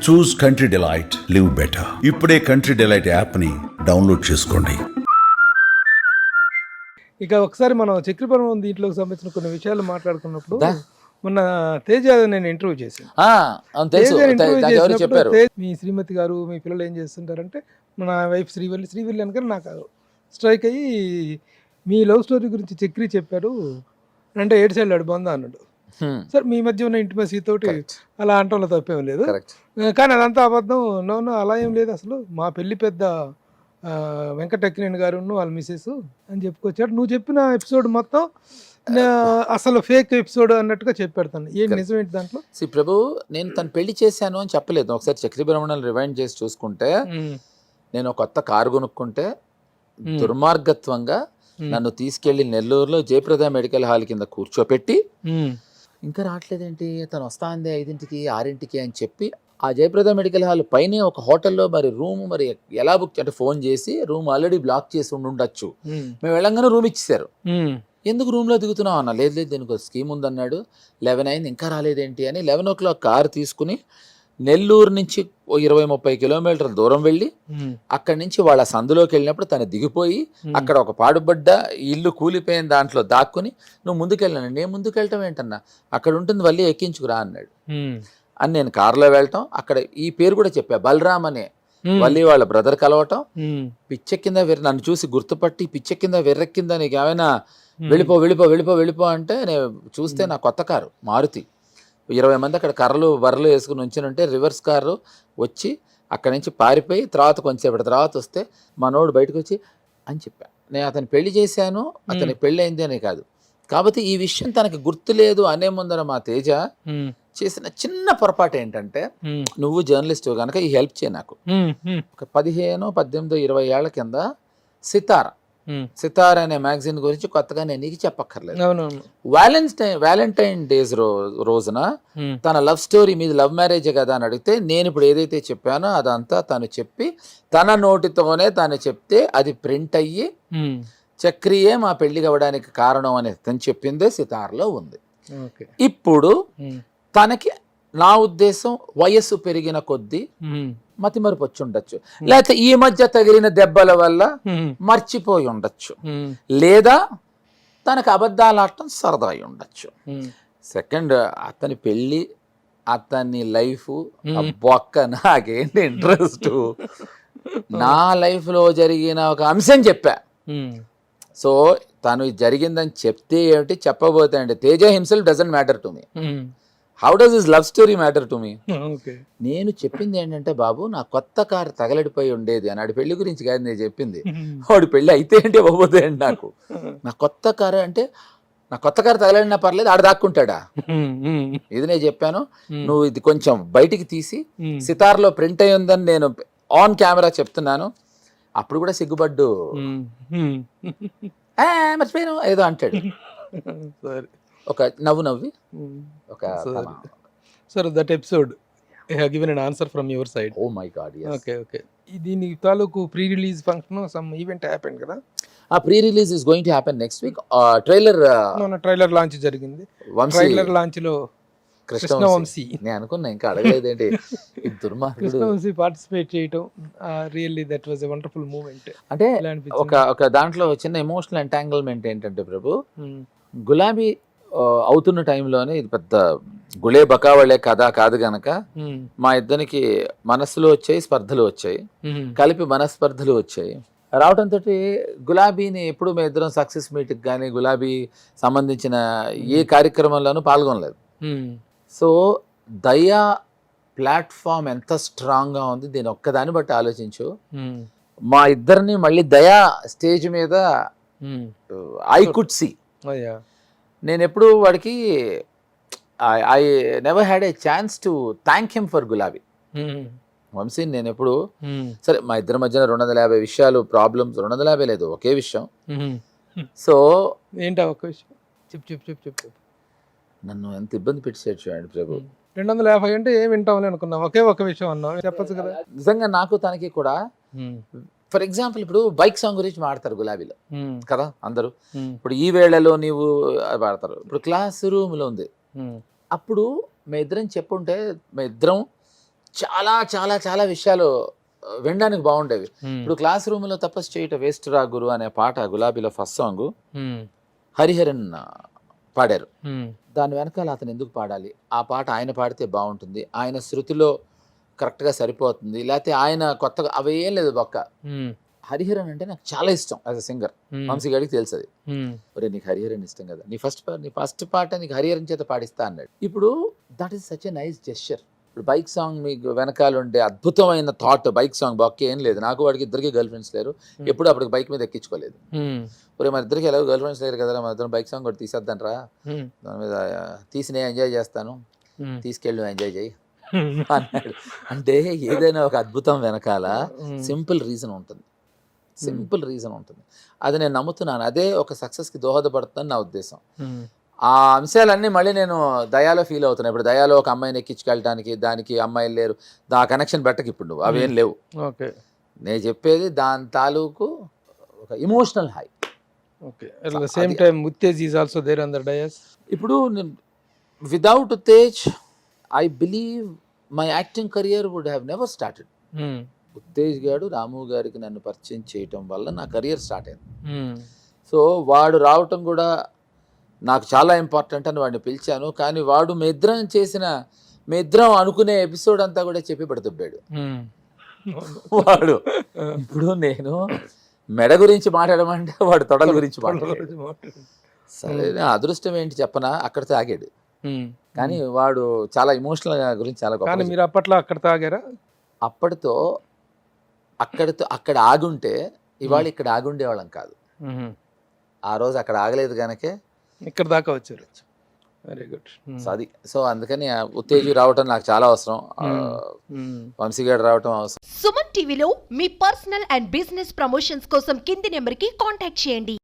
చూస్ country delight, live better. ఇప్పుడే country delight యాప్ని download చేసుకోండి. ఇక ఒకసారి మనం చక్రపర్వం దీంట్లోకి సంబంధించిన కొన్ని విషయాలు మాట్లాడుకున్నప్పుడు మొన్న తేజ నేను ఇంటర్వ్యూ చేశాను. మీ శ్రీమతి గారు మీ పిల్లలు ఏం చేస్తుంటారంటే మన వైఫ్ శ్రీవల్లి అనుకని నాకు స్ట్రైక్ అయ్యి మీ లవ్ స్టోరీ గురించి చక్రి చెప్పారు అంటే ఏడు బంధం అన్నాడు. సార్ మీ మధ్య ఉన్న ఇంటిమసీ తోటి అలా అంటంలో తప్పేం లేదు, కానీ అదంతా అబద్ధం. నో అలా ఏం లేదు, అసలు మా పెళ్లి పెద్ద వెంకటక్కినేని గారు వాళ్ళ మిసెస్ అని చెప్పుకొచ్చాడు. నువ్వు చెప్పిన ఎపిసోడ్ మొత్తం అసలు ఫేక్ ఎపిసోడ్ అన్నట్టుగా చెప్పాడుతాను. ఏం నిజం ఏంటి దాంట్లో? ప్రభు, నేను తను పెళ్లి చేశాను అని చెప్పలేదు. ఒకసారి చక్రి బ్రహ్మణాలు రివైండ్ చేసి చూసుకుంటే, నేను కొత్త కారు కొనుక్కుంటే దుర్మార్గత్వంగా నన్ను తీసుకెళ్లి నెల్లూరులో జయప్రద మెడికల్ హాల్ కింద కూర్చోపెట్టి, ఇంకా రావట్లేదేంటి, తను వస్తా ఉంది 5ంటికి 6ంటికి అని చెప్పి ఆ జయప్రద మెడికల్ హాల్ పైన ఒక హోటల్లో మరి రూమ్ మరి ఎలా బుక్ అంటే ఫోన్ చేసి రూమ్ ఆల్రెడీ బ్లాక్ చేసి ఉండొచ్చు, మేము వెళ్ళంగానే రూమ్ ఇచ్చేసారు. ఎందుకు రూమ్లో దిగుతున్నావు అన్న, లేదు దీనికి ఒక స్కీమ్ ఉందన్నాడు. 11 అయింది ఇంకా రాలేదేంటి అని 11 o'clock కారు తీసుకుని నెల్లూరు నుంచి 20-30 కిలోమీటర్ల దూరం వెళ్ళి అక్కడి నుంచి వాళ్ళ సందులోకి వెళ్ళినప్పుడు తను దిగిపోయి అక్కడ ఒక పాడుబడ్డ ఇల్లు కూలిపోయిన దాంట్లో దాక్కుని, నువ్వు ముందుకెళ్ళాను. నేను ముందుకెళ్ళటం ఏంటన్నా, అక్కడ ఉంటుంది వల్లి ఎక్కించుకురా అన్నాడు. అని నేను కారులో వెళ్ళటం, అక్కడ ఈ పేరు కూడా చెప్పా, బలరామ్ అనే వల్లి వాళ్ళ బ్రదర్ కలవటం, పిచ్చెక్కిందా నన్ను చూసి గుర్తుపట్టి పిచ్చెక్కిందా వెర్రెక్కిందా నీకు ఏమైనా వెళ్ళిపో వెళ్ళిపో వెళ్ళిపో వెళ్ళిపో అంటే నేను చూస్తే నా కొత్త కారు మారుతి 20 మంది అక్కడ కర్రలు బర్రలు వేసుకుని ఉంటే రివర్స్ కారు వచ్చి అక్కడి నుంచి పారిపోయి తర్వాత కొంచెంసేపటి తర్వాత వస్తే మనోడు బయటకు వచ్చి అని చెప్పా, నేను అతను పెళ్లి చేశాను, అతనికి పెళ్ళి అయింది అని కాదు. కాబట్టి ఈ విషయం తనకి గుర్తులేదు అనే ముందర మా తేజ చేసిన చిన్న పొరపాటు ఏంటంటే, నువ్వు జర్నలిస్ట్ కనుక ఈ హెల్ప్ చేయ నాకు. ఒక 15, 18, 20 ఏళ్ల కింద సితార అనే మ్యాగజైన్ గురించి కొత్తగా నేను నీకు చెప్పక్కర్లేదు. వ్యాలంటైన్ డేస్ రోజున తన లవ్ స్టోరీ మీద లవ్ మ్యారేజ్ కదా అని అడిగితే, నేను ఇప్పుడు ఏదైతే చెప్పానో అదంతా తను చెప్పి తన నోటితోనే తను చెప్తే అది ప్రింట్ అయ్యి చక్రియే మా పెళ్లి కావడానికి కారణం అనేది తను చెప్పిందే సితార్లో ఉంది. ఇప్పుడు తనకి నా ఉద్దేశం వయస్సు పెరిగిన కొద్దీ మతిమరుపు వచ్చి ఉండొచ్చు, లేకపోతే ఈ మధ్య తగిలిన దెబ్బల వల్ల మర్చిపోయి ఉండొచ్చు, లేదా తనకు అబద్ధాలు ఆడటం సరదా అయి ఉండొచ్చు. సెకండ్, అతని పెళ్ళి అతని లైఫ్ బొక్క, నాకేంటి ఇంట్రెస్ట్, నా లైఫ్లో జరిగిన ఒక అంశం చెప్పా. సో తను జరిగిందని చెప్తే ఏమిటి, చెప్పబోతే అంటే Teja himself doesn't matter to me. How does this love story matter to me? నేను చెప్పింది ఏంటంటే, బాబు నా కొత్త కారు తగలడిపోయి ఉండేది అన్నాడు. పెళ్లి గురించి కాదు నేను చెప్పింది, వాడు పెళ్లి అయితే ఏంటి అవ్వబోతే ఏంటి, నాకు నా కొత్త కారు అంటే నా కొత్త కారు తగలడినా పర్లేదు, ఆడ దాక్కుంటాడా, ఇది నేను చెప్పాను. నువ్వు ఇది కొంచెం బయటికి తీసి సితార్లో ప్రింట్ అయి ఉందని నేను ఆన్ కెమెరా చెప్తున్నాను. అప్పుడు కూడా సిగ్గుపడ్డు మర్చిపోయాను ఏదో అంటాడు, ఒక నవ్వి ఒక sir that episode I have given an answer from your side. Oh my god, yes. Okay. దీని తాలూకు pre release function some event happened కదా? ఆ pre release is going to happen next week. Trailer launch జరిగింది. Trailer launch లో కృష్ణవంశీ, నేను అనుకున్నా ఇంకా అడగలేదేంటి కృష్ణవంశీ పార్టిసిపేట్ చేయటం, really that was a wonderful moment. అంటే ఒక దాంట్లో చిన్న ఎమోషనల్ ఎంటాంగిల్మెంట్ ఏంటంటే ప్రభు, గులాబీ అవుతున్న టైంలోనే ఇది పెద్ద గుళే బకావళే కథ కాదు గనక మా ఇద్దరికి మనస్సులో వచ్చాయి, స్పర్ధలు వచ్చాయి, కలిపి మనస్పర్ధలు వచ్చాయి. రావడంతో గులాబీని ఎప్పుడు మేము ఇద్దరం సక్సెస్ మీట్కి కానీ గులాబీ సంబంధించిన ఏ కార్యక్రమంలోనూ పాల్గొనలేదు. సో దయా ప్లాట్ఫామ్ ఎంత స్ట్రాంగ్గా ఉంది, దీని ఒక్కదాన్ని బట్టి ఆలోచించు. మా ఇద్దరిని మళ్ళీ దయా స్టేజ్ మీద ఐ కుడ్ సీ. నేను ఎప్పుడు వాడికి I never had a chance to thank him for గులాబీ. వంశీ నేను ఎప్పుడు సరే మా ఇద్దరి మధ్యన 250 విషయాలు ప్రాబ్లమ్స్, 250 లేదు ఒకే విషయం. సో ఏంటా ఒక విషయం చెప్పు. నన్ను ఎంత ఇబ్బంది పెట్టేసాడు చూడండి ప్రభు. 250 అంటే ఏం వింటామని అనుకున్నాం, ఒకే ఒక విషయం అన్నావు, చెప్పచ్చు కదా. నిజంగా నాకు తనకి కూడా, ఫర్ ఎగ్జాంపుల్ ఇప్పుడు బైక్ సాంగ్ గురించి మాడతారు గులాబీలో కదా అందరూ. ఇప్పుడు ఈ వేళలో నీవు పాడతారు. ఇప్పుడు క్లాస్ రూమ్ లో ఉంది, అప్పుడు మేము ఇద్దరం చెప్పుంటే మేము ఇద్దరం చాలా చాలా చాలా విషయాలు వినడానికి బాగుండేవి. ఇప్పుడు క్లాస్ రూమ్లో తపస్సు చేయట వేస్ట్ రా గురు అనే పాట గులాబీలో ఫస్ట్ సాంగ్ హరిహరన్ పాడారు. దాని వెనకాల అతను ఎందుకు పాడాలి, ఆ పాట ఆయన పాడితే బాగుంటుంది, ఆయన శృతిలో కరెక్ట్గా సరిపోతుంది, లేకపోతే ఆయన కొత్తగా అవేం లేదు ఒక్క హరిహరన్ అంటే నాకు చాలా ఇష్టం యాజ్ అ సింగర్. వంశీ గారికి తెలుసు అది. ఒరే నీకు హరిహరన్ ఇష్టం కదా, నీ ఫస్ట్ పాట నీకు హరిహరన్ చేత పాడిస్తా అన్నాడు. ఇప్పుడు that is such a nice gesture. ఇప్పుడు బైక్ సాంగ్ మీకు వెనకాల ఉండే అద్భుతమైన థాట్, బైక్ సాంగ్ బాక్కి ఏం లేదు. నాకు వాడికి ఇద్దరికి గర్ల్ ఫ్రెండ్స్ లేరు, ఎప్పుడు అప్పటికి బైక్ మీద ఎక్కించుకోలేదు. ఒరే మన ఇద్దరికి ఎలాగో గర్ల్ ఫ్రెండ్స్ లేరు కదా, మన ఇద్దరు బైక్ సాంగ్ కూడా తీసేద్దాం రా, దాని మీద తీసి నేను ఎంజాయ్ చేస్తాను, తీసుకెళ్ళి ఎంజాయ్ చేయి అన్నాడు. అంటే ఏదైనా ఒక అద్భుతం వెనకాల సింపుల్ రీజన్ ఉంటుంది, సింపుల్ రీజన్ ఉంటుంది. అది నేను నమ్ముతున్నాను. అదే ఒక సక్సెస్కి దోహదపడుతుందని నా ఉద్దేశం. ఆ అంశాలన్నీ మళ్ళీ నేను దయాలో ఫీల్ అవుతున్నాను. ఇప్పుడు దయాలో ఒక అమ్మాయిని ఎక్కించుకెళ్ళడానికి దానికి అమ్మాయిలు లేరు, ఆ కనెక్షన్ పెట్టక ఇప్పుడు నువ్వు అవేం లేవు. ఓకే, నేను చెప్పేది దాని తాలూకు ఒక emotional high. Okay, at the same time Uttej is also there on the dais. ఇప్పుడు without Uttej I believe my acting career would have never started. Uttej గారు రాము గారికి నన్ను పరిచయం చేయటం వల్ల నా కెరియర్ స్టార్ట్ అయింది. సో వాడు రావటం కూడా నాకు చాలా ఇంపార్టెంట్ అని వాడిని పిలిచాను. కానీ వాడు మీ ఇద్దరం అనుకునే ఎపిసోడ్ అంతా కూడా చెప్పి పడుతున్నాడు వాడు. ఇప్పుడు నేను మెడ గురించి మాట్లాడమంటే వాడు తొడల గురించి మాట్లాడాడు. సరే నా అదృష్టం ఏంటి చెప్పనా, అక్కడితో ఆగాడు. కానీ వాడు చాలా ఇమోషనల్ గురించి చాలా గొప్ప. మీరు అప్పట్లో అక్కడ తాగారా? అప్పటితో అక్కడ ఆగుంటే ఇవాళ ఇక్కడ ఆగుండేవాళ్ళం కాదు. ఆ రోజు అక్కడ ఆగలేదు కనుకే ఇక్కడ దాకా వచ్చారు. Very good. సో అందుకని ఉత్తేజు రావటం నాకు చాలా అవసరం, వంశీ గారు రావటం అవసరం. సుమన్ టీవీలో మీ పర్సనల్ అండ్ బిజినెస్ ప్రమోషన్స్ కోసం కింది నెంబర్కి కాంటాక్ట్ చేయండి.